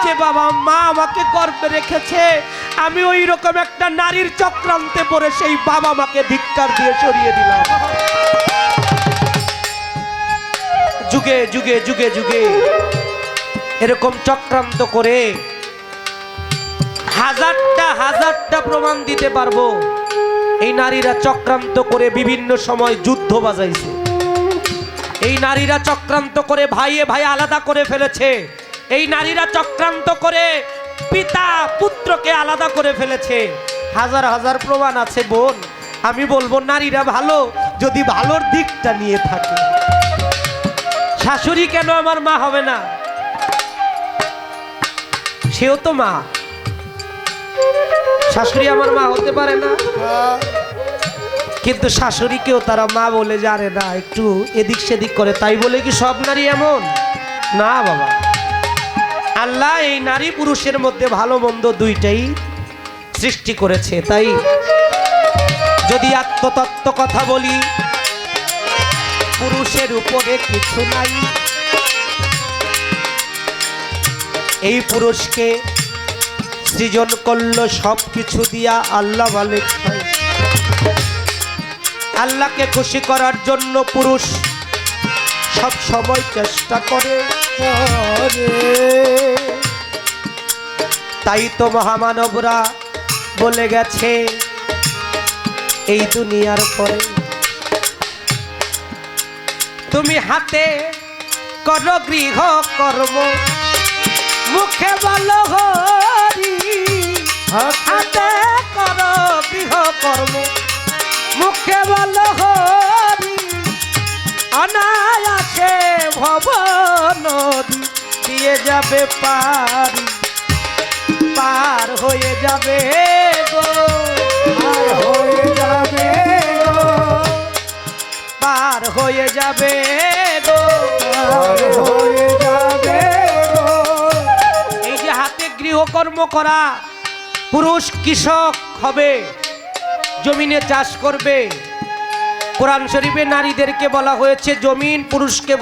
যে বাবা মা আমাকে গর্ভে রেখেছে, আমি ওই রকম একটা নারীর চক্রান্তে পড়ে সেই বাবা মাকে ধিক্কার দিয়ে সরিয়ে দিলাম। যুগে যুগে যুগে যুগে এরকম চক্রান্ত করে হাজারটা প্রমাণ দিতে পারবো। এই নারীরা চক্রান্ত করে বিভিন্ন সময় যুদ্ধ বাজাইছে, এই নারীরা চক্রান্ত করে ভাইয়ে ভাই আলাদা করে ফেলেছে, এই নারীরা চক্রান্ত করে পিতা পুত্রকে আলাদা করে ফেলেছে। হাজার হাজার প্রমাণ আছে বোন। আমি বলবো নারীরা ভালো যদি ভালোর দিকটা নিয়ে থাকে। শাশুড়ি কেন আমার মা হবে না? সেও তো মা। শাশুড়ি আমার মা হতে পারে না? কিন্তু শাশুড়িকেও তারা মা বলে জানে না, একটু এদিক সেদিক করে। তাই বলে কি সব নারী এমন না বাবা? আল্লাহ এই নারী পুরুষের মধ্যে ভালো মন্দ দুইটাই সৃষ্টি করেছে। তাই যদি আত্মতত্ত্ব কথা বলি, পুরুষের উপরে কিছু নাই। এই পুরুষকে সৃজন করলো সব কিছু দিয়া আল্লাহ মালিক। আল্লাহকে খুশি করার জন্য পুরুষ সব সময় চেষ্টা করে। তাই তো মহামানবরা বলে গেছে এই দুনিয়ার পরে তুমি হাতে করো গৃহ কর্ম, মুখে বলো হরি। হাতে করো গৃহ কর্ম, মুখে বলো হরি। অনায়াসে ভব নদী দিয়ে যাবে পারি, পার হয়ে যাবে গো, পার হয়ে যাবে গো, পার হয়ে যাবে গো, পার হয়ে যাবে গো। এই যে হাতে গৃহকর্ম করা, পুরুষ কৃষক হবে, জমিনে চাষ করবে, কোরআন শরীফে নারীদেরকে বলা হয়েছে জমিন, পুরুষকে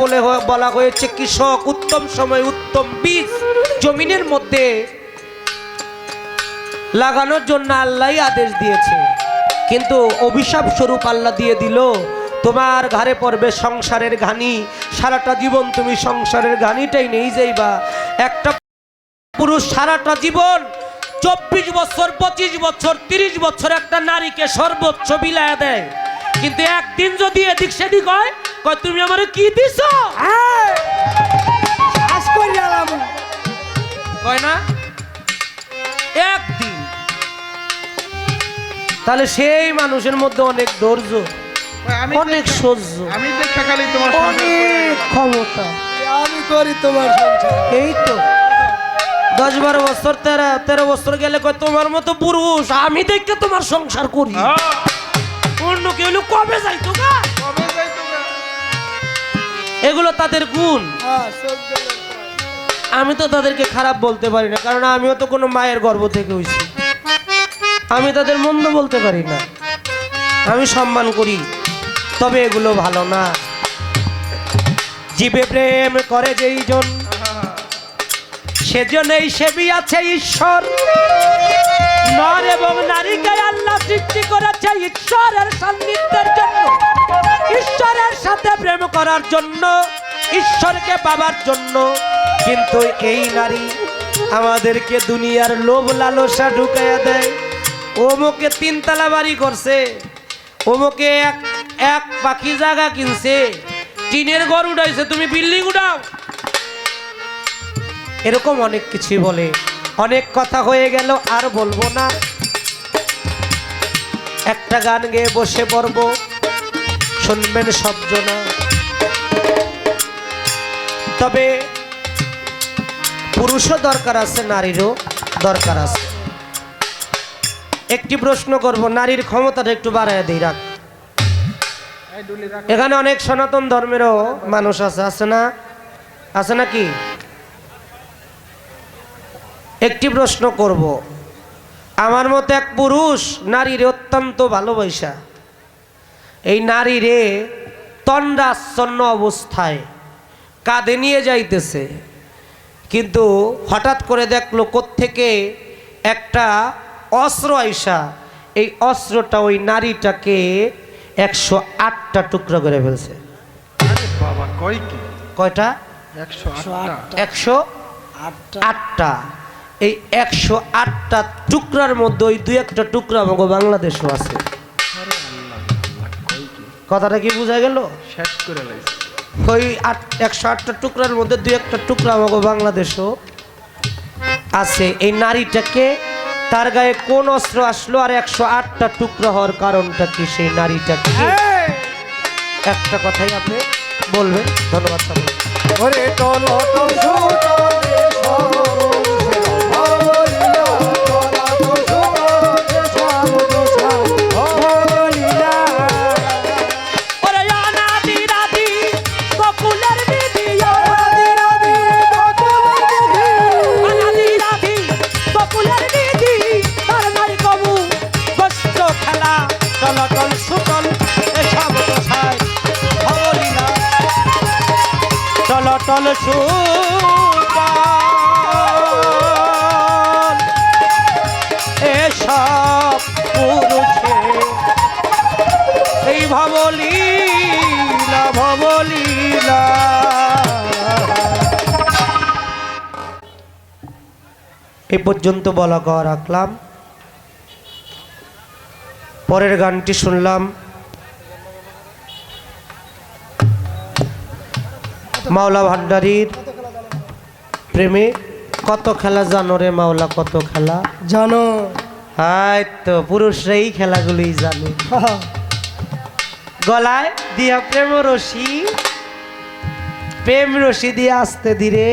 বলা হয়েছে কৃষক। উত্তম সময় উত্তম বীজ জমিনের মধ্যে লাগানোর জন্য আল্লাহ আদেশ দিয়েছে, কিন্তু অভিশাপ স্বরূপ আল্লাহ দিয়ে দিল তোমার ঘাড়ে পড়বে সংসারের ঘানি। সারাটা জীবন তুমি সংসারের ঘানিটাই নেই যাইবা। একটা পুরুষ সারাটা জীবন 24 বছর 25 বছর 30 বছর একটা নারীকে সর্বোচ্চ বিলায় দেয়, কিন্তু একদিন যদি এদিক সেদিক হয় কয় তুমি আমারে কি দিছো, কয় না একদিন। সালে সেই মানুষের মধ্যে অনেক ধৈর্য,
আমি
অনেক সহ্য,
আমি দেখা খালি তোমার সংসার করে
অনেক
গেলাম।
ক্ষমতা।
আমি করি তোমার সংসার।
এই তো 10-12 বছর 13 বছর গেলে কয় তোমার মতো পুরুষ আমি দেখে তোমার সংসার করি।
হ্যাঁ,
অন্য কেউ হলে কবে যাইতো গা।
কবে যাই তোমরা?
এগুলো তাদের গুণ।
হ্যাঁ, 14 বছর।
আমি তো তাদেরকে খারাপ বলতে পারি না, কারণ আমিও তো কোনো মায়ের গর্ভ থেকে হইছি। আমি তাদের মন্দ বলতে পারি না, আমি সম্মান করি, তবে এগুলো ভালো না। জীবে প্রেম করে যেই জন সেজন্যই সেবী আছে ঈশ্বর। নর এবং নারীকে আল্লাহ সৃষ্টি করেছে ঈশ্বরের সান্নিধ্যের জন্য, ঈশ্বরের সাথে প্রেম করার জন্য, ঈশ্বরকে পাবার জন্য। কিন্তু এই নারী আমাদেরকে দুনিয়ার লোভ লালসা ঢুকাইয়া দেয়। ওমকে 3 তলা বাড়ি করছে, ওমকে এক পাখি জায়গা কিনছে, টিনের ঘর উঠাইছে, তুমি বিল্ডিং উঠাও। এরকম অনেক কিছু বলে। অনেক কথা হয়ে গেল, আর বলবো না। একটা গান গেয়ে বসে পড়ব, শুনবেন সবজনা। তবে পুরুষও দরকার আছে, নারীরও দরকার আছে। একটি প্রশ্ন করব, নারীর ক্ষমতাটা একটু বাড়ায় দিই রাখ।
এই ডুলি রাখ।
এখানে অনেক সনাতন ধর্মেরও মানুষ আছে, আছে না? আছে নাকি? একটি প্রশ্ন করব, আমার মতো এক পুরুষ নারীরে অত্যন্ত ভালোবাসা, এই নারীরে তন্দ্রাচ্ছন্ন অবস্থায় কাঁধে নিয়ে যাইতেছে, কিন্তু হঠাৎ করে দেখলো কোত্থেকে একটা অস্ত্র আইসা, এই অস্ত্রটা ওই নারীটাকে 108টা টুকরা করে ফেলছে।
আরে বাবা, কয় কি?
কয়টা?
108টা।
108টা। এই 108টা টুকরার মধ্যে ওই 2-1টা টুকরা আমাকে বাংলাদেশও আছে।
আরে আল্লাহ, কয় কি?
কথাটা কি বোঝা গেল?
শেষ করে লাইছে।
ওই 108টা টুকরার মধ্যে 2-1টা টুকরা আমাকে বাংলাদেশও আছে। এই নারীটাকে তার গায়ে কোন অস্ত্র আসলো আর 108টা টুকরা হওয়ার কারণটা কি? সেই নারীটাকে একটা কথাই আপনি বলবেন। ধন্যবাদ সবাই।
ওরে টল টল সুতলে সবলীলা, টলা টল সুতলে সবলীলা।
ওরে অনাদি রাদি বকুলের দিদি,
রাধে রাধে বকুলের দিদি,
অনাদি রাদি বকুলের দিদি, তার নাই কবু গোষ্ঠ খেলা, টলটল সুতল এসব দশায় ভবলীলা, টলটল সুতল এসব পুরুষে এই ভবলীলা ভবলীলা। এই পর্যন্ত বলা কথা রাখলাম। পরের গানটি শুনলাম মাওলা ভান্ডারীর প্রেমে। কত খেলা জানো রে মাওলা, কত খেলা
জানো।
হাই তো পুরুষরা এই খেলাগুলোই জানে। গলায় দিয়া প্রেম রশি, প্রেম রশি দিয়ে আস্তে ধীরে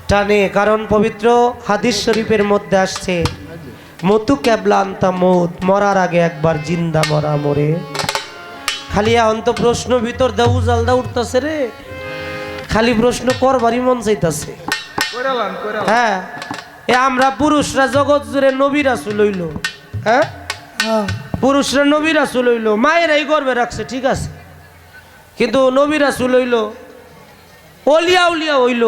টানে, কারণ পবিত্র হাদিস শরীফের মধ্যে আসছে মতু ক্যাবলা আন্তা মত, মরার আগে একবার জিন্দা মরা মরে। খালি এখন তো প্রশ্ন ভিতর দা উজালদা উঠতেছে রে, খালি প্রশ্ন করবারই মন চাইতেছে।
কইরালাম, কইরালাম।
হ্যাঁ, এ আমরা পুরুষরা জগৎ জুড়ে নবী রাসূল হইল, হ্যাঁ পুরুষরা নবী রাসূল হইল, মায়েরাই গর্বে রাখছে, ঠিক আছে, কিন্তু নবী রাসূল হইল, অলিয়া উলিয়া হইল,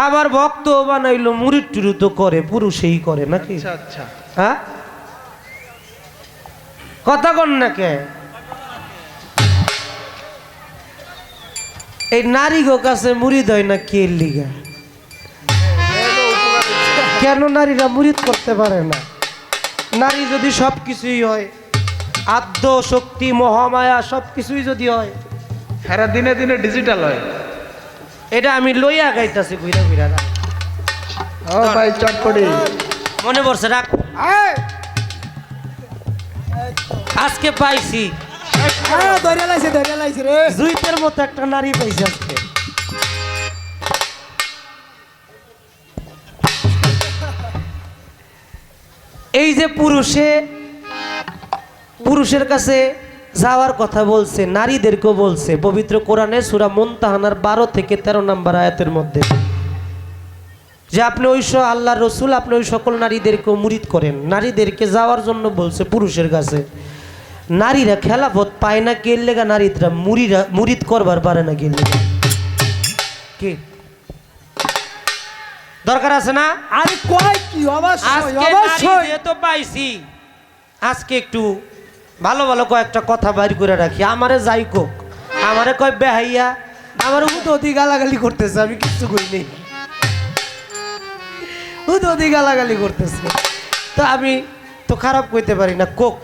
আবার ভক্ত বানাইলো, মুরিদ টুরু তো করে, পুরুষেই করে নাকি?
আচ্ছা আচ্ছা
হ্যাঁ, কথা কন না কে? এই নারী গো কাছে মুরিদ হয় না কে লিগা? কেন নারীরা মুরিদ করতে পারে না? নারী যদি সব কিছুই হয়, আদ্য শক্তি মহামায়া সব কিছুই যদি হয়,
হেরা দিনে দিনে ডিজিটাল হয়।
এটা আমি লইয়া গাইতাছি ঘুরা ঘুরা।
ও ভাই চটপটি
মনে পড়ছে, রাখ, আজকে পাইছি
ধরে লাইছে রে।
জুইতের মতো একটা নারী পাইছি আজকে। এই যে পুরুষের কাছে যাওয়ার কথা বলছে, নারীদেরকেও বলছে পবিত্র কোরআনে সূরা মুনতাহানার 12 থেকে 13 নম্বর আয়াতের মধ্যে, যে আপনি আল্লাহর রসুল আপনি ওই সকল নারীদেরকেও মুরিদ করেন। নারীদেরকে যাওয়ার জন্য বলছে পুরুষের কাছে। নারীরা খেলাফত পায় না কে লেগা? নারীরা মুরিদ করবার পারে না কে লেগা? কি দরকার আছে না?
আরে কয় কি? অবশ্যই
আজকে
অবশ্যই।
নারী তো পাইছি, আজকে একটু ভালো ভালো কয়েকটা কথা বাইর করে রাখি। আমারে যাই কোক, আমারে কয় বেহাইয়া, আমার উদি গালাগালি করতেছে, আমি কিচ্ছু করিনি, উদি গালাগালি করতেছে, তো আমি তো খারাপ কইতে পারি না, কোক